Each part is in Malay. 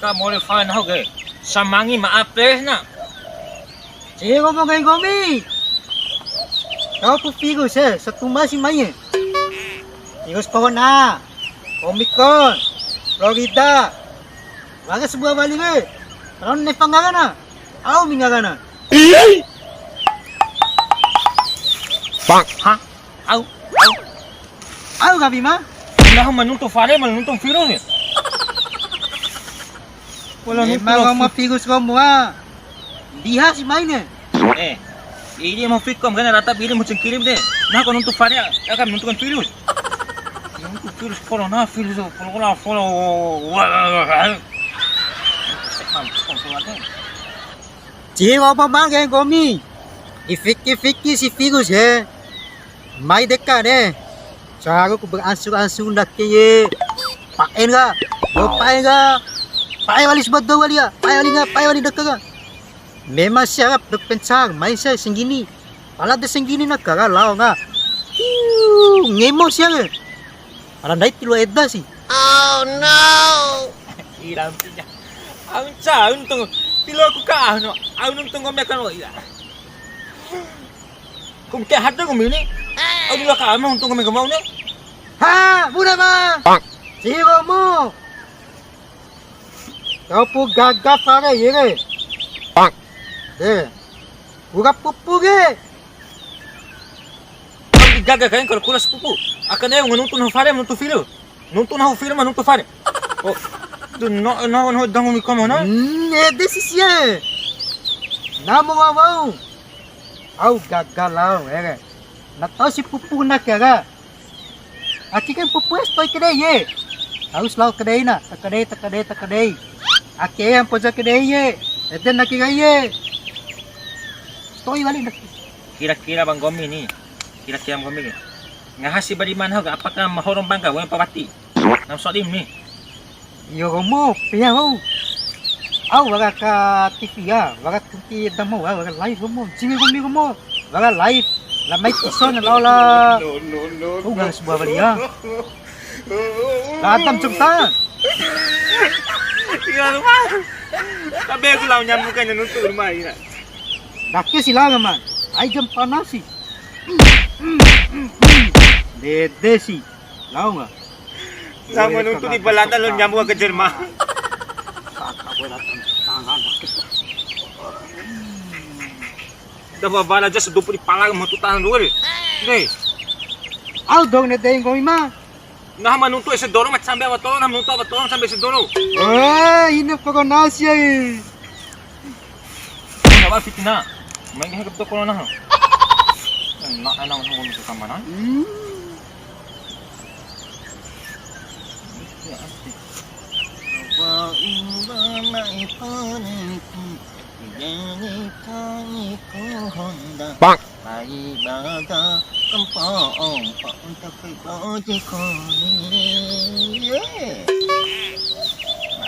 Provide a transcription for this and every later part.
ka modify na hoge. Samangi maapres na. Sige ko mo kay Gomi. Kau po pigos sa tumba si May. Pigos pa ko na. Comic Con. Florida. Wala sebuah balik Kalau ni panggalan na. Aw mingalan na. Bang. Ha? Aw. Aw gabi ma. Wala manunto fare, manunto firo ni. Wala ni mga mapigos ko mo ha. Diha si May ne. Ini mau fit kom kana rata bili mo kirim de. Na ko nunto fare, aka nunto kan virus. Nunto virus corona virus corona follow. Sige ko pa bang kay Gomi. Ifiki si Figus May dekat Cara aku beransur-ansur nak ke paen ka. Paen ka. Paen wali sebab dua wali ka. Paen wali dekat ka. Memang siap berpencang, mai saya senggini. Pala de senggini nak kara lao nga. Ngemo siya ke. Pala dai tilu edda si. Oh no. Iram pinya. Ang cha untung tilo aku ka no. Ang untung ko mekan wa ira. Kung kaya hada ko mini. Ang dila ka mo untung ko mekan mau ni. Ha, muna ma. Siro mo. Kau pu gagap pare ye. Buka pupu ke? Ang gaga kain kalau kulas pupu. Akan ay ngunto na fare ngunto filo. Ngunto na filo ngunto fare. Oh, do no dango mi como no? Desisya. Namo mau. Au gagalao Natau si pupu na kaya. Aki kan pupu estoy kedai ye. Harus lau kedai na. Takadai. Aki yang posa kedai ye. Eden nak ye. Stoy balik. Kira-kira Bang Gomi ni. Kira-kira Bang Gomi ni. Ngahasi bariman ho apakah mahorong bangka wa pawati. Nam sodim ni. Yo mo, piya ho. Au waga ka TV ya, waga TV damo waga live mo. Sige mo. Waga live. La may ison la la. No. Uga sebuah balik ya. Latam cerita. Iya rumah. Tabe ko lang nyam ka nunto rumah ina. Daknya silangan man. Ay jam panas sih. Dede sih. Lau nga. Sama nunto di balatan lo nyam ke Jerman. Dah bala just do di palang matutan dulu. Nih. Au dong ne deng komi ma. Nah manunto ese dono mat sampai batolong nam nunto batolong sampai ese dono. Ini pokok nasi ya. Nawa fitna. Main ke betul corona ha. Nak anak ngomong ke kamana. Wa inna iqanku Bang. Mai baga kampong untuk pergi koni.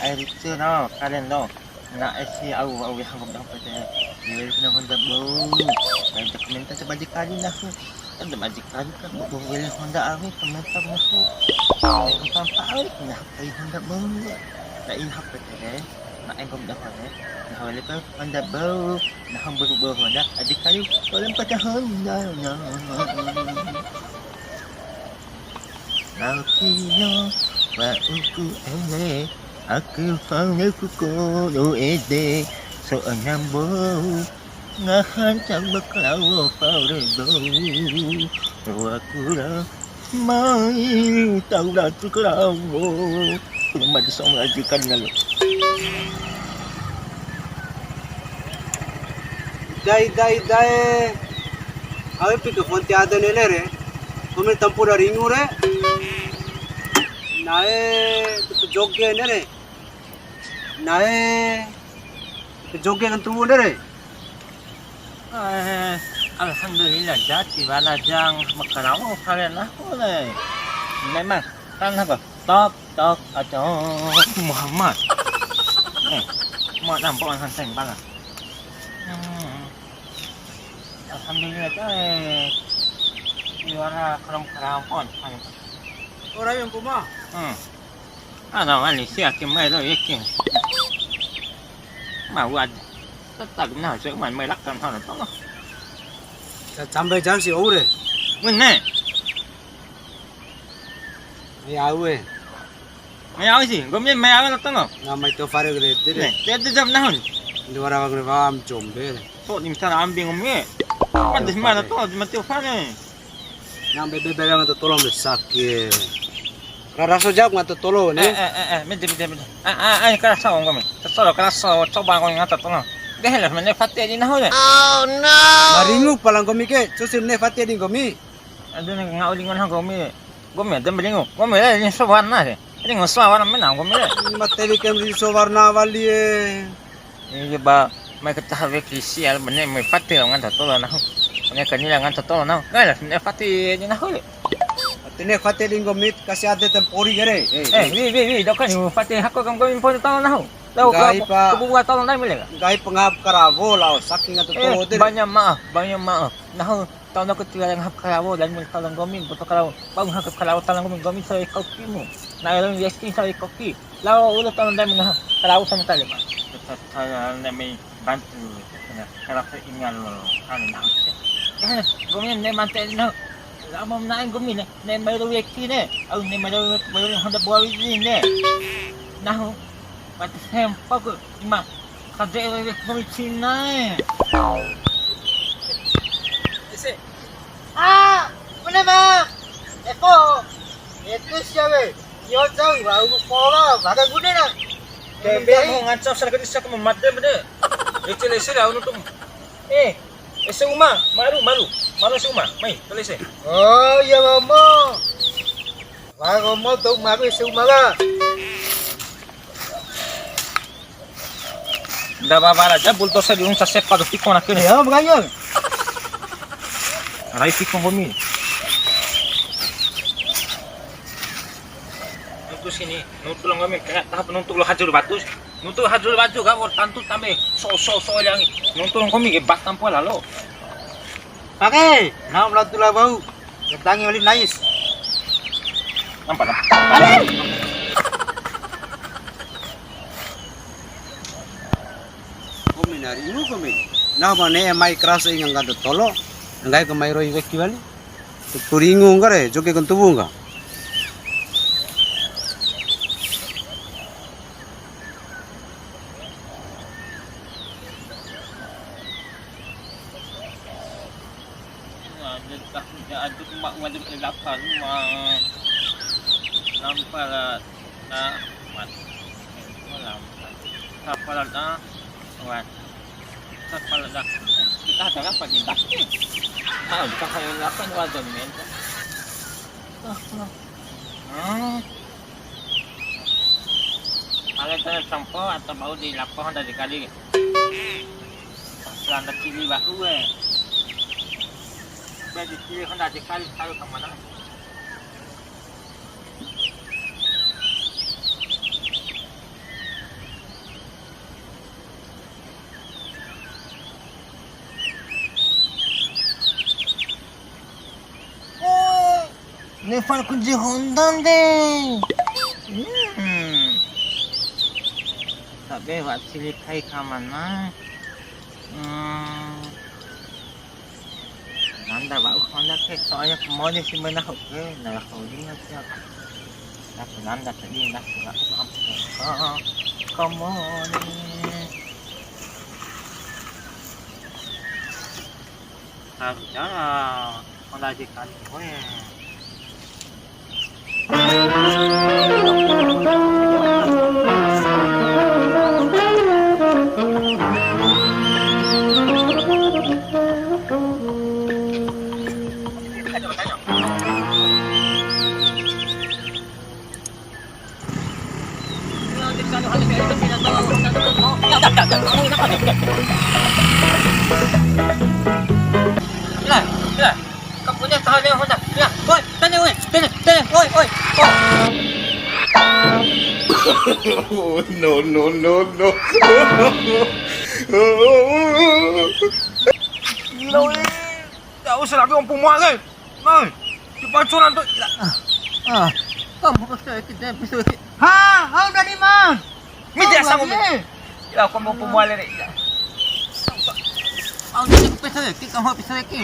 Air itu no, kalian no. Nak isi au yang dah pada. Dia kena Honda bau. Baik komentar sebagai kali lah. Ada majik kali kan boleh Honda awi komentar aku. Tanpa awi nak pergi Honda bau. Tak ingat pada. Nak engkau dah pada. Nah, oleh tu Honda bau. Nah, berubah Honda. Adik kali boleh pada Honda. Lakinya wa uku aku faham kuku ede seorang bau ngahan cang berkelau pada bau aku dah mai tahu dah tu kelau cuma disong ajukan lalu Dai awe pika fonte ada nele re kome tampura ringu re nae tu jogge nere nae jogge kan tu nere alhamdulillah jati wala jang makarao kalian lah boleh memang kan apa tok aja Muhammad mau nampak orang seng banget alhamdulillah juara keram pon orang yang kuma ada Malaysia kemai tu yakin Mau aja. Tetap nah sih main melak kan hal itu lah. 잠배 잠시 오래. Bener. Ya we. Mày gì? Gom như mày áo nó nó. Namai to fare gre Nè, dire. dia jam nahon. Dua gre vam chombe. So ni misalnya ambing ngomnya. Kan di mana tuh mati ufane. Nambe bebe yang to tolong sakit. Rasa jak ngato tolo ne. Mede. Kerasa ngomnya. Terus kerasa coba ngomnya ngata tuh. Gehlah mana fatih di nahon. Oh no! Maringu palang gomi ke, susim ne fatia di gomi. Aduh nih ngaulingan hang ngomnya. Ngomnya dem belingu. Ngomnya ini sowarna sih. Ini ngoswa warna mana ngomnya. Materi kemri so warna wali e. Iya ba, mai ketahui kisi al bener mai fatih ngata tuh nah. Ini kanila ngata tuh nah. Gehlah mana fatih di nahon. Tene fatia di gomi kasih ada tempori gere. Wi, dokan ni fatih hakko kam gomin pun tahu nah. Tahu Gai pa. kebuka tahun lain boleh tak? Gai pengap karavo lao saking ngato tolo dire. Banyak maaf. Nah, tahun aku tinggal yang hap karawo dan mul talang gomin betul karawo. Bang hap karawo talang gomin saya kopi mu. Nah, yang yesti saya kopi. Lalu ulah tahun lain mengah karawo sama tali pak. Saya nami bantu. Kalau saya ingat lo, kan nak. Kan gomin ni mantel nak. Lama menaik gomin ni baru yesti ni. Aku ni baru hendak buat ini ni. Nah, Mati sempak ke, mak. Kadek lagi kami Cina. Isi. Mana bang? Eko. Itu siapa? Yo jauh, baru pola, baru guna nak. Bebe mau ngacau serga disa ke memate bede. Isi lah untuk. Isi rumah, maru si rumah. Mai, tulis. Oh, ya mama. Wah, ngomong tu maru isi rumah lah. Dah bawa aja bulldozer di unsa sepa do pikon nak ni. Ya, bergaya. Rai pikon bumi. Itu sini, nutul ngami kayak tahap nutul hajur batu. Nutul hajur batu kan or tantu tambe so yang nutul ngami ke bat tampo lalo. Pakai, nak melatula bau. Ketangi oleh nais. Nampak tak? Kominari ini komin. Nah mana mai keras ini nggak ada tolo, nggak ke mai roi kaki balik. Turingu nggak re, joki kentubu nggak. Ada mak wajib lapar mak. Nampak lah, mat. Malam. Apa lah Wan. Kepala dah. Kita ada apa di dak? Mau kita kayu lapan wajan men. Kalau kita sampo atau mau di lapor dari kali. Selanda kiri baru Jadi kiri hendak dikali tahu ke mana? Lepas kunci Honda deh. Tapi buat sini kai ke mana? Nanda bawa Honda ke soalnya kemana sih mana oke, nah kau ini siapa? Nah Nanda tadi nak apa? Kemana? Harusnya Honda jikan gue. Lah, kamu punya tahan yang Honda. Ya, oi, tanya, oi. Oh, no. Gila, oi. Tak usah nak bilang pemuat kan. Mai, cepat curan tu. Kamu pasti kita episode. Ha, how dari man? Media sanggup. Ila ko mo pumuala rin. Ang dito ko pesa ki kamu pesa ki.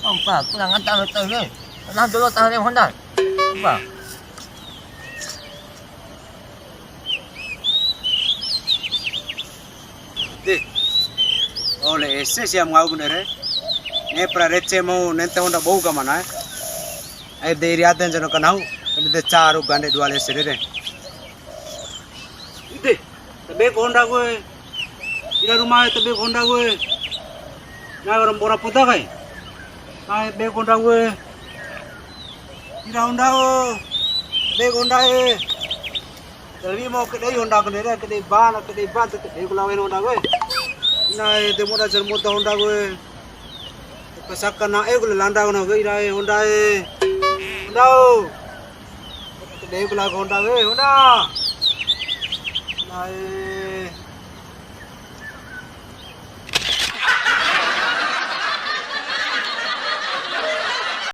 Oh pa, kurang antar betul ni. Tenang dulu tahan Honda. Pa. De. Ole esse siam ngau gunere. Ne pra reche mau nente Honda bau ka mana. Ai de riaten jano kanau. De charu gande duale serere. De. Tabe Honda gue. Ila rumah tabe Honda gue. Na garam bora puta kai. Ai be Honda gue. Ila Honda o. Be Honda e. Tapi mau kedai Honda kedai ban tu kedai kulawen Honda gue. Na de moda jar moda Honda gue. Pesaka na e kula landa na gue ira Honda e. Honda o. Kedai kula Honda gue Honda. Na e